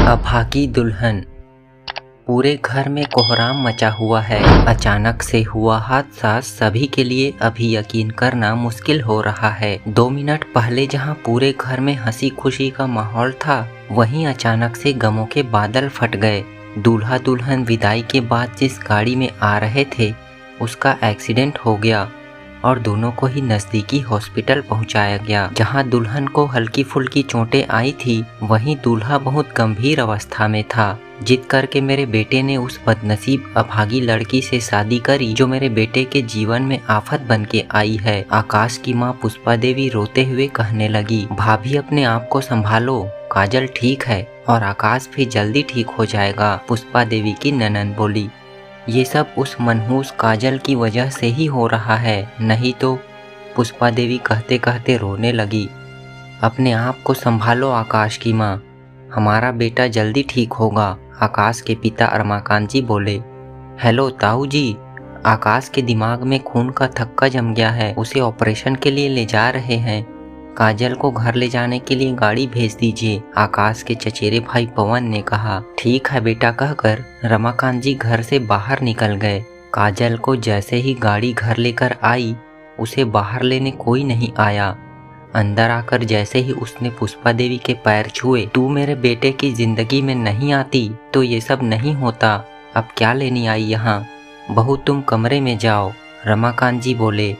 अभागी दुल्हन। पूरे घर में कोहराम मचा हुआ है। अचानक से हुआ हादसा सभी के लिए अभी यकीन करना मुश्किल हो रहा है। 2 मिनट पहले जहां पूरे घर में हंसी खुशी का माहौल था, वहीं अचानक से गमों के बादल फट गए। दूल्हा दुल्हन विदाई के बाद जिस गाड़ी में आ रहे थे, उसका एक्सीडेंट हो गया और दोनों को ही नज़दीकी हॉस्पिटल पहुंचाया गया। जहां दुल्हन को हल्की फुल्की चोटें आई थी, वहीं दूल्हा बहुत गंभीर अवस्था में था। जिद करके मेरे बेटे ने उस बदनसीब अभागी लड़की से शादी करी जो मेरे बेटे के जीवन में आफत बन के आई है। आकाश की माँ पुष्पा देवी रोते हुए कहने लगी, भाभी अपने आप को संभालो, काजल ठीक है और आकाश भी जल्दी ठीक हो जाएगा। पुष्पा देवी की ननद बोली, ये सब उस मनहूस काजल की वजह से ही हो रहा है, नहीं तो। पुष्पा देवी कहते कहते रोने लगी, अपने आप को संभालो आकाश की माँ, हमारा बेटा जल्दी ठीक होगा। आकाश के पिता रमाकांत जी बोले, हेलो ताऊ जी, आकाश के दिमाग में खून का थक्का जम गया है, उसे ऑपरेशन के लिए ले जा रहे हैं। काजल को घर ले जाने के लिए गाड़ी भेज दीजिए। आकाश के चचेरे भाई पवन ने कहा, ठीक है बेटा कहकर रमाकांत जी घर से बाहर निकल गए। काजल को जैसे ही गाड़ी घर लेकर आई, उसे बाहर लेने कोई नहीं आया। अंदर आकर जैसे ही उसने पुष्पा देवी के पैर छुए, तू मेरे बेटे की जिंदगी में नहीं आती तो ये सब नहीं होता, अब क्या लेनी आई यहाँ, बहू तुम कमरे में जाओ। रमाकांत जी बोले,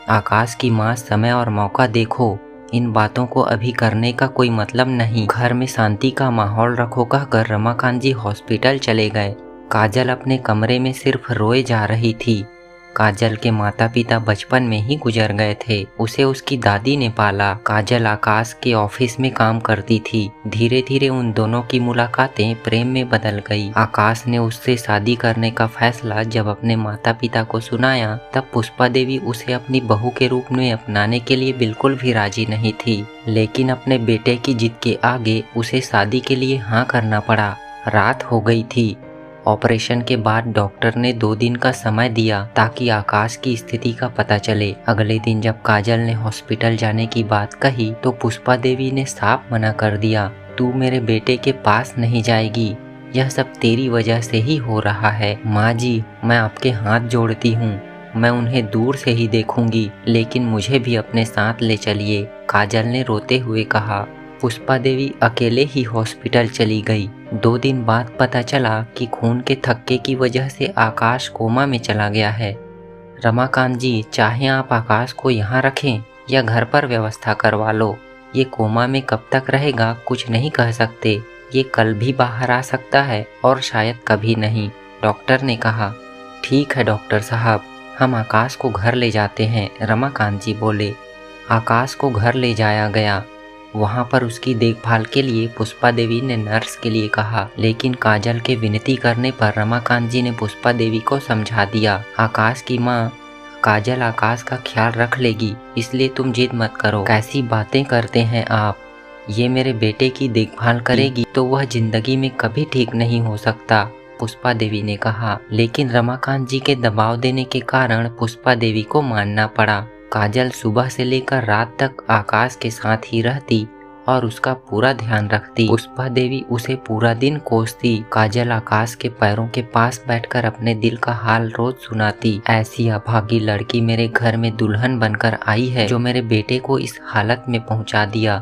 आकाश की माँ समय और मौका देखो, इन बातों को अभी करने का कोई मतलब नहीं, घर में शांति का माहौल रखो कहकर रमाकांत जी हॉस्पिटल चले गए। काजल अपने कमरे में सिर्फ रोए जा रही थी। काजल के माता पिता बचपन में ही गुजर गए थे, उसे उसकी दादी ने पाला। काजल आकाश के ऑफिस में काम करती थी। धीरे धीरे उन दोनों की मुलाकातें प्रेम में बदल गई। आकाश ने उससे शादी करने का फैसला जब अपने माता पिता को सुनाया, तब पुष्पा देवी उसे अपनी बहू के रूप में अपनाने के लिए बिल्कुल भी राजी नहीं थी, लेकिन अपने बेटे की जिद के आगे उसे शादी के लिए हाँ करना पड़ा। रात हो गई थी। ऑपरेशन के बाद डॉक्टर ने 2 दिन का समय दिया ताकि आकाश की स्थिति का पता चले। अगले दिन जब काजल ने हॉस्पिटल जाने की बात कही तो पुष्पा देवी ने साफ मना कर दिया, तू मेरे बेटे के पास नहीं जाएगी, यह सब तेरी वजह से ही हो रहा है। माँ जी, मैं आपके हाथ जोड़ती हूँ, मैं उन्हें दूर से ही देखूंगी, लेकिन मुझे भी अपने साथ ले चलिए, काजल ने रोते हुए कहा। पुष्पा देवी अकेले ही हॉस्पिटल चली गई। 2 दिन बाद पता चला कि खून के थक्के की वजह से आकाश कोमा में चला गया है। रमाकांत जी, चाहे आप आकाश को यहाँ रखें या घर पर व्यवस्था करवा लो, ये कोमा में कब तक रहेगा कुछ नहीं कह सकते, ये कल भी बाहर आ सकता है और शायद कभी नहीं, डॉक्टर ने कहा। ठीक है डॉक्टर साहब, हम आकाश को घर ले जाते हैं, रमाकांत जी बोले। आकाश को घर ले जाया गया। वहां पर उसकी देखभाल के लिए पुष्पा देवी ने नर्स के लिए कहा, लेकिन काजल के विनती करने पर रमाकांत जी ने पुष्पा देवी को समझा दिया, आकाश की माँ, काजल आकाश का ख्याल रख लेगी, इसलिए तुम जिद मत करो। कैसी बातें करते हैं आप, ये मेरे बेटे की देखभाल करेगी तो वह जिंदगी में कभी ठीक नहीं हो सकता, पुष्पा देवी ने कहा। लेकिन रमाकांत जी के दबाव देने के कारण पुष्पा देवी को मानना पड़ा। काजल सुबह से लेकर रात तक आकाश के साथ ही रहती और उसका पूरा ध्यान रखती। पुष्पा देवी उसे पूरा दिन कोसती। काजल आकाश के पैरों के पास बैठकर अपने दिल का हाल रोज सुनाती, ऐसी अभागी लड़की मेरे घर में दुल्हन बनकर आई है जो मेरे बेटे को इस हालत में पहुंचा दिया।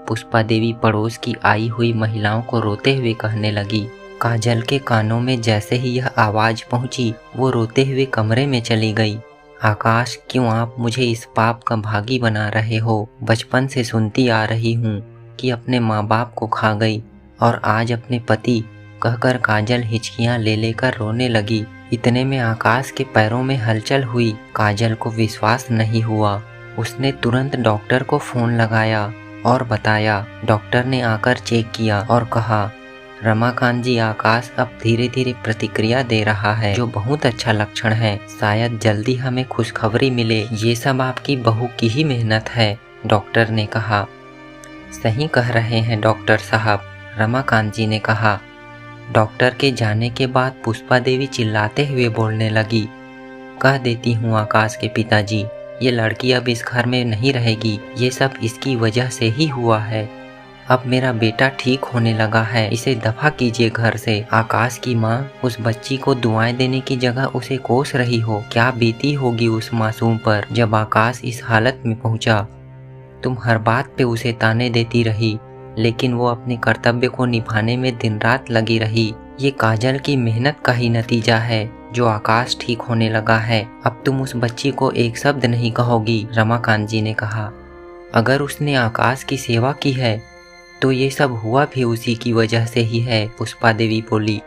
पुष्पा देवी पड़ोस की आई हुई महिलाओं को रोते हुए कहने लगी। काजल के कानों में जैसे ही यह आवाज पहुंची, वो रोते हुए कमरे में चली गई। आकाश, क्यों आप मुझे इस पाप का भागी बना रहे हो? बचपन से सुनती आ रही हूँ कि अपने माँ बाप को खा गई और आज अपने पति, कहकर काजल हिचकियाँ ले लेकर रोने लगी। इतने में आकाश के पैरों में हलचल हुई। काजल को विश्वास नहीं हुआ। उसने तुरंत डॉक्टर को फोन लगाया और बताया। डॉक्टर ने आकर चेक किया और कहा, रमाकांत जी, आकाश अब धीरे धीरे प्रतिक्रिया दे रहा है, जो बहुत अच्छा लक्षण है, शायद जल्दी हमें खुशखबरी मिले, ये सब आपकी बहू की ही मेहनत है, डॉक्टर ने कहा। सही कह रहे हैं डॉक्टर साहब, रमाकांत जी ने कहा। डॉक्टर के जाने के बाद पुष्पा देवी चिल्लाते हुए बोलने लगी, कह देती हूँ आकाश के पिताजी, ये लड़की अब इस घर में नहीं रहेगी, ये सब इसकी वजह से ही हुआ है। अब मेरा बेटा ठीक होने लगा है, इसे दफा कीजिए घर से। आकाश की माँ उस बच्ची को दुआएं देने की जगह उसे कोस रही हो। क्या बीती होगी उस मासूम पर जब आकाश इस हालत में पहुंचा। तुम हर बात पे उसे ताने देती रही, लेकिन वो अपने कर्तव्य को निभाने में दिन रात लगी रही। ये काजल की मेहनत का ही नतीजा है जो आकाश ठीक होने लगा है। अब तुम उस बच्ची को एक शब्द नहीं कहोगी, रमाकांत जी ने कहा। अगर उसने आकाश की सेवा की है तो ये सब हुआ भी उसी की वजह से ही है, पुष्पा देवी बोली।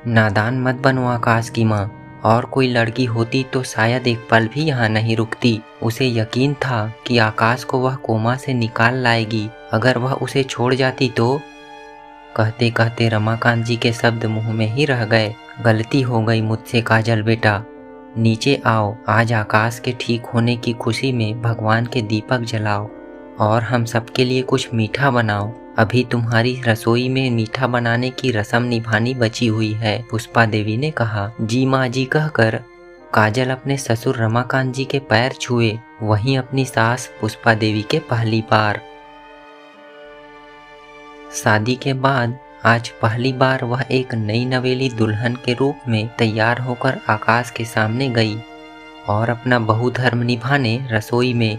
नादान मत बनो आकाश की माँ, और कोई लड़की होती तो शायद एक पल भी यहाँ नहीं रुकती। उसे यकीन था कि आकाश को वह कोमा से निकाल लाएगी। अगर वह उसे छोड़ जाती तो। कहते कहते रमाकांत जी के शब्द मुंह में ही रह गए। गलती हो गई मुझसे काजल बेटा, नीचे आओ। आज आकाश के ठीक होने की खुशी में भगवान के दीपक जलाओ और हम सबके लिए कुछ मीठा बनाओ। अभी तुम्हारी रसोई में मीठा बनाने की रस्म निभानी बची हुई है, पुष्पा देवी ने कहा। जी माँ जी कहकर काजल अपने ससुर रमाकांत जी के पैर छुए, वहीं अपनी सास पुष्पा देवी के पहली बार। शादी के बाद आज पहली बार वह एक नई नवेली दुल्हन के रूप में तैयार होकर आकाश के सामने गई और अपना बहुधर्म निभाने रसोई में।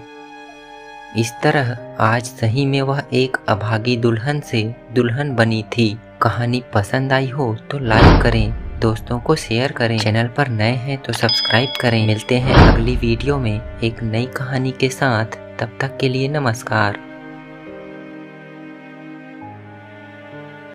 इस तरह आज सही में वह एक अभागी दुल्हन से दुल्हन बनी थी। कहानी पसंद आई हो तो लाइक करें, दोस्तों को शेयर करें, चैनल पर नए हैं तो सब्सक्राइब करें। मिलते हैं अगली वीडियो में एक नई कहानी के साथ, तब तक के लिए नमस्कार।